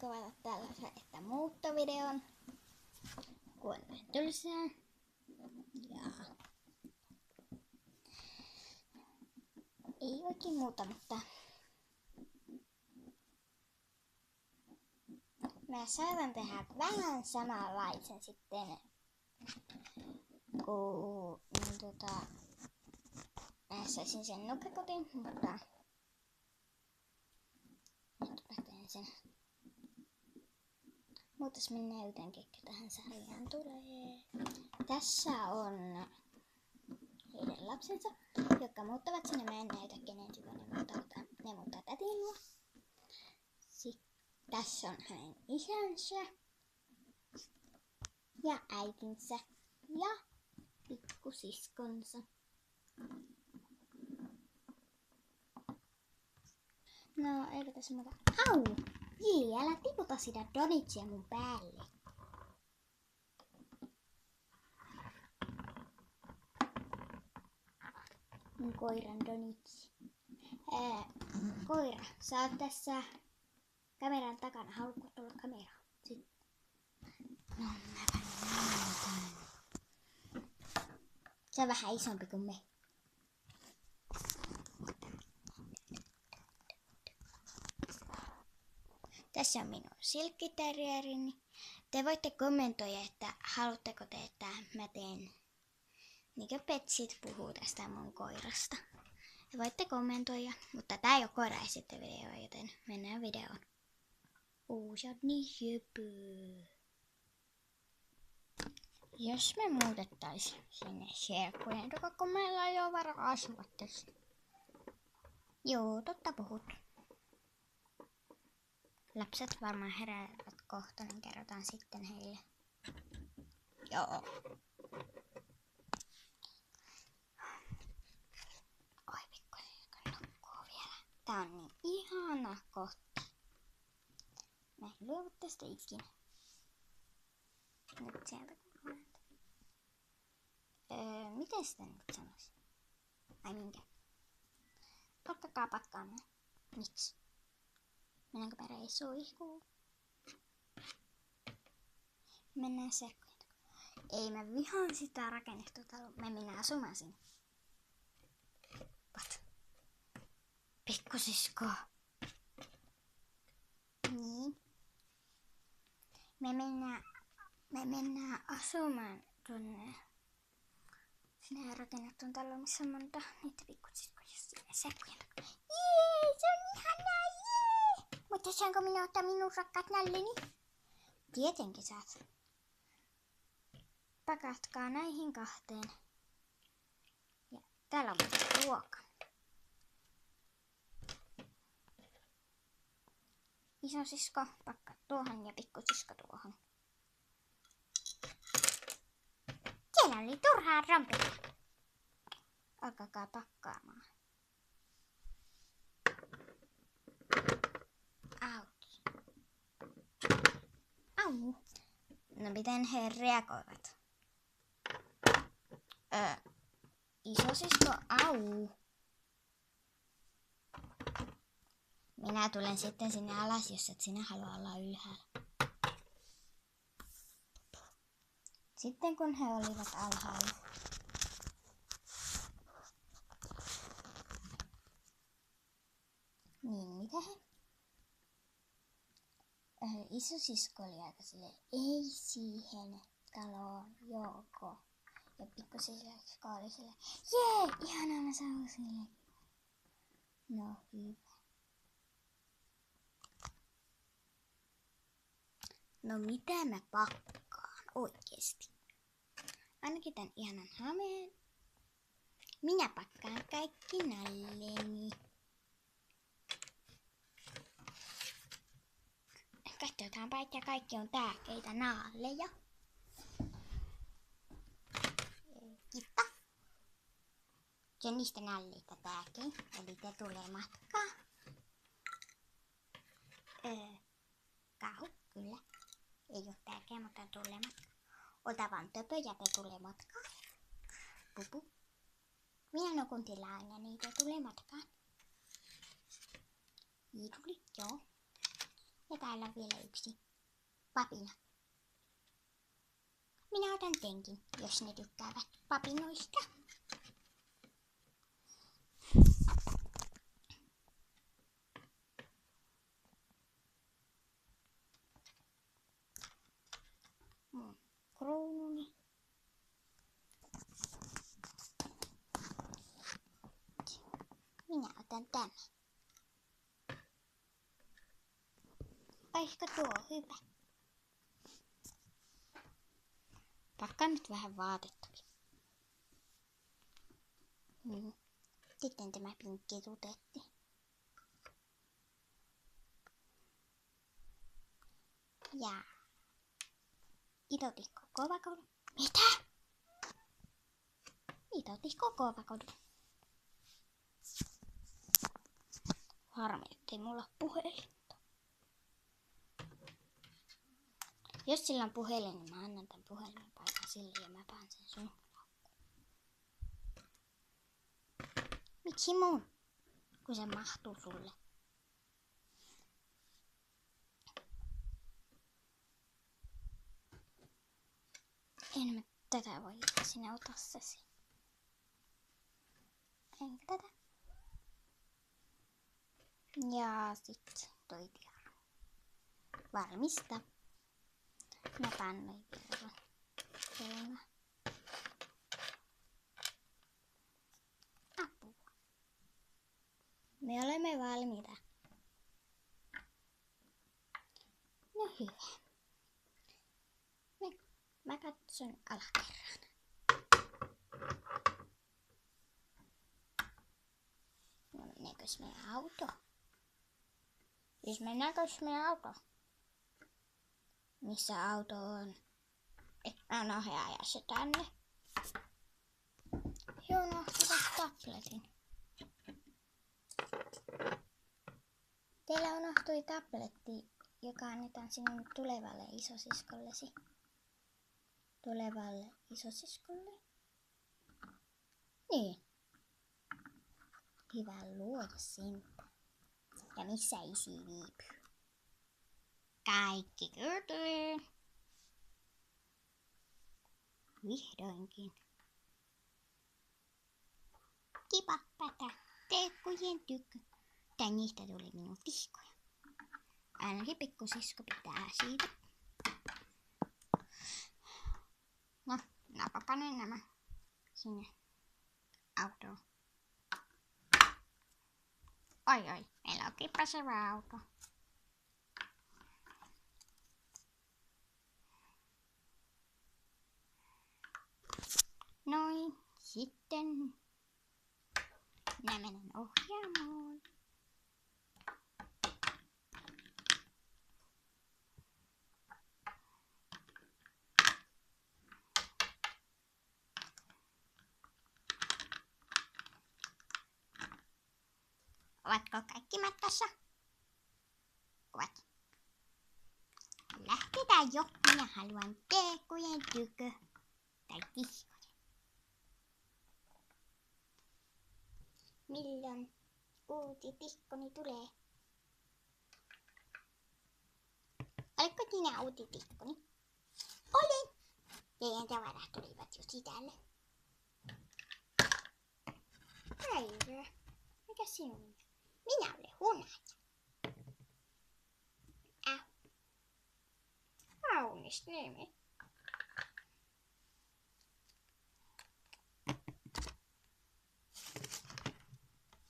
kuvata tällaisen, että muuttovideon, kun on tylsää. Ja ei oikein muuta, mutta mä saatan tehdä vähän samanlaisen sitten, kun mä saisin sen nukkakotin, mutta nyt mä teen sen. Muutas mennään yhden ketkä tähän sarjaan tulee. Tässä on heidän lapsensa, jotka muuttavat sinne. Mä en näytä kenen syvä ne muuttaa tätin luo. Sitten tässä on hänen isänsä ja äitinsä ja pikkusiskonsa. No, eikö tässä muuta? Au! Lili, älä tiputa sitä donitsia mun päälle. Mun koiran donitsi. Koira, sä oot tässä kameran takana. Haluatko tulla kameraan? Sitten. No, mäpä näytän. Se on vähän isompi kuin me. Tässä on minun silkkitäriärini. Te voitte kommentoida, että haluatteko te, että mä teen niinkö Petsit puhuu tästä mun koirasta. Te voitte kommentoida, mutta tää ei oo koiraesittelyvideo, joten mennään videoon. Sä oot niin söpö. Jos me muutettais sinne Serkkujen tuka, kun meillä ei oo varaa asua tässä. Joo, totta puhut. Lapset varmaan heräävät kohta, niin kerrotaan sitten heille. Joo. Oi pikkusisko nukkuu vielä. Tää on niin ihana kohta. Mä en luovu tästä ikinä. Nyt sieltä kukaan. Miten sitä nyt sanois? Ai minkä? Ottakaa pakkaamaan. Miksi? Mennäänkö mä reissuihkuun? Mennään Serkkujen. Ei, mä vihaan sitä rakennettua taloa. Mä mennään asumaan sinne. Vat. Pikkusisko. Niin. Me mennään asumaan tuonne sinne rakennettuun taloon, missä on monta niitä pikkusiskoja sinne Serkkujen. Jee, se on ihanaa, jee! Mutta saanko minä ottaa minun rakkaat nallini? Tietenkin saat. Pakatkaa näihin kahteen. Ja täällä on myös ruoka. Isosisko pakkaa tuohon ja pikkusisko tuohon. Siellä oli turhaa rompia. Alkakaa pakkaamaan. Auki. Au. No miten he reagoivat? Isosisko, au. Minä tulen sitten sinne alas, jos et sinä halua olla ylhäällä. Sitten kun he olivat alhaalla. Niin, mitä he? Isosisko oli aika silleen, ei siihen taloon, joko. Ja pikkusisko oli silleen, jee, ihanaa mä saan sille. No hyvä. No mitä mä pakkaan oikeesti? Ainakin tän ihanan hameen. Minä pakkaan kaikki nalleni. Katsotaanpa, että kaikki on tärkeitä naalleja. Kiitta. Se on niistä nalleista tärkein. Eli te tulee matkaan. Kauhu, kyllä. Ei oo tärkeä, mutta tulee matkaan. Ota vaan töpö ja te tulee matkaan. Pupu. Minä nukun tilaan ja niitä tulee matkaan. Iiduli, joo. Ja tää täällä on vielä yksi papina. Minä otan tenkin, jos ne tykkäävät papinoista. Mun kruununi. Minä otan tämän. Olisiko tuo hyvä? Pakkaan nyt vähän vaatettakin. Sitten tämä pinkki tutetti. Ja itotihko kovakoulu. Mitä? Itotihko kovakoulu. Harmi, ettei mulla puhelinta. Jos sillä on puhelin, niin mä annan tän puhelimen paikan sille ja mä paan sen sun laukkuun. Miksi mun? Kun se mahtuu sulle. En mä tätä voi sinä ota se. Enkä tätä. Ja sit toi tiara. Varmista. Mä pannoin verran. Apua. Me olemme valmiita. No hyvä. Mä katson alakerran. No meneekös meidän auto? Siis mennäänkö meidän auto? Missä auto on? No he ajaa se tänne. He unohtivat tabletin. Teillä unohtui tabletti, joka annetaan sinun tulevalle isosiskollesi. Tulevalle isosiskolle? Niin. Hyvä luoda sintä. Ja missä isi viipyy? Kaikki kyytyy. Vihdoinkin. Kipapätä teekkujen tykö. Tai niistä tuli minun tihkoja. Ainakin pikkusisko pitää siitä. No, minäpä panen nämä sinne autoon. Oi, meillä onkin pesevä auto. Noin, sitten minä menen ohjaamoon. Ovatko kaikki matkassa? Ovat. Lähdetään jo. Minä haluan teekkujen tykö. Tai tihkojen. Milloin uusi tihkoni tulee? Oletko sinä uusi tihkoni? Olin. Teidän tavarat tulivat jo sisälle. Päivä. Mikä sinun? Minä olen hunaja. Kaunis nimi.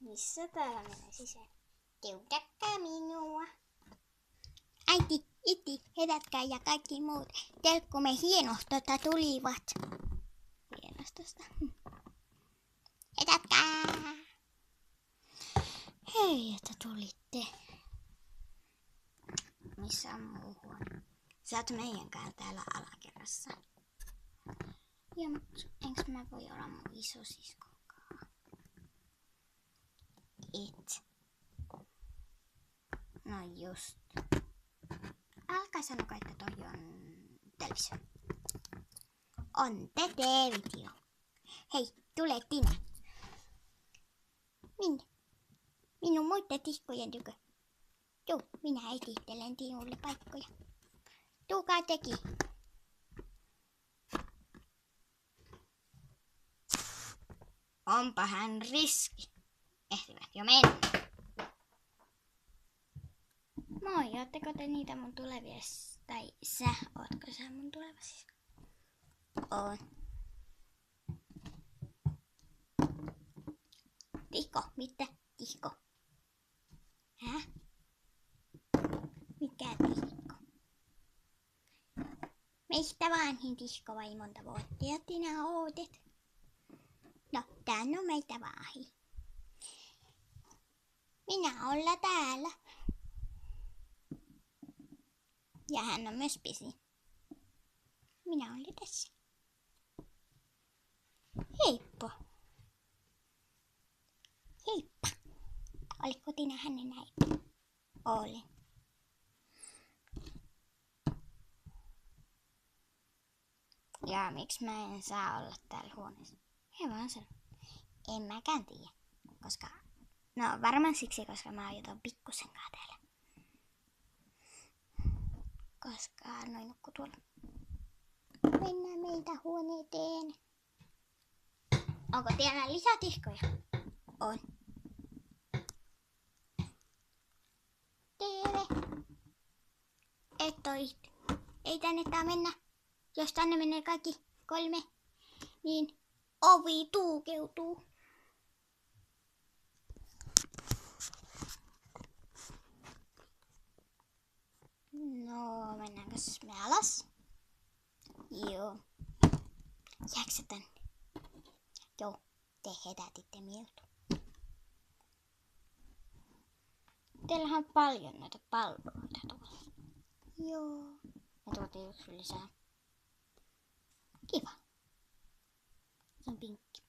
Missä täällä menee sisään? Tiutakkaa minua. Äiti, iti, herätkää ja kaikki muut. Telkkumme hienostosta tulivat. Hienostosta. Herätkää. Hei, että tulitte. Missä on muu huone? Sä oot meidän kanssa täällä alakerrassa. Ja enks mä voi olla mun isosiskon kanssa? Et. No just. Alkaa sanoa, että toi on televisio. On televisio. Hei, tule Tina. Minne? Minun muiden tihkojen tykö. Tuu, minä esittelen Tinulle paikkoja. Tuukaa teki. Onpa hän riski. Ehtivät jo mennä. Moi, ootteko te niitä mun tulevia, tai ootko sä mun tuleva sisko? Oon. Tihko, mitä? Tihko. Häh? Mikä Tihko? Meistä vanhin Tihko vai monta vuotta sinä ootet? No, tän on meitä vanhin. Minä olla täällä. Ja hän on myös pisin. Minä olen tässä. Heippa. Heippa. Oletko Tina hänen äiti? Olen. Ja miksi mä en saa olla täällä huoneessa? He vaan sanoo. En mäkään tiedä. Koska, no varmaan siksi, koska mä oon pikkusenkaan täällä. Koska noin nukku tuolla. Mennään meitä huoneeteen. Onko teillä lisätihkoja? On. Terve. Et oit. Ei tänne tää mennä. Jos tänne menee kaikki 3, niin ovi tuukeutuu. No, mennäänkös me alas? Joo. Jääkö se tänne? Joo, te herätitte minut. Teillähän on paljon noita palloita tuolla. Joo. Me tuotiin yksi lisää. Kiva. Se on pinkki.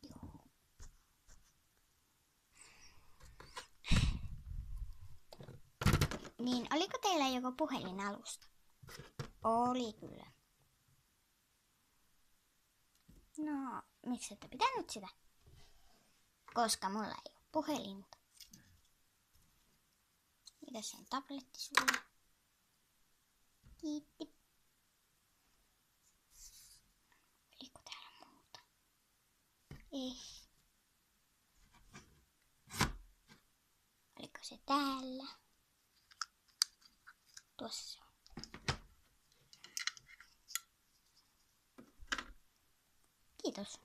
Joo. Niin, oliko teillä joku puhelinalusta? Oli kyllä. No, miksi ette pitänyt sitä? Koska mulla ei ole puhelinta. Mitäs on tabletti sulle? Kiitti. Oliko täällä muuta? Ei. Oliko se täällä? Tuossa se on. Kiitos.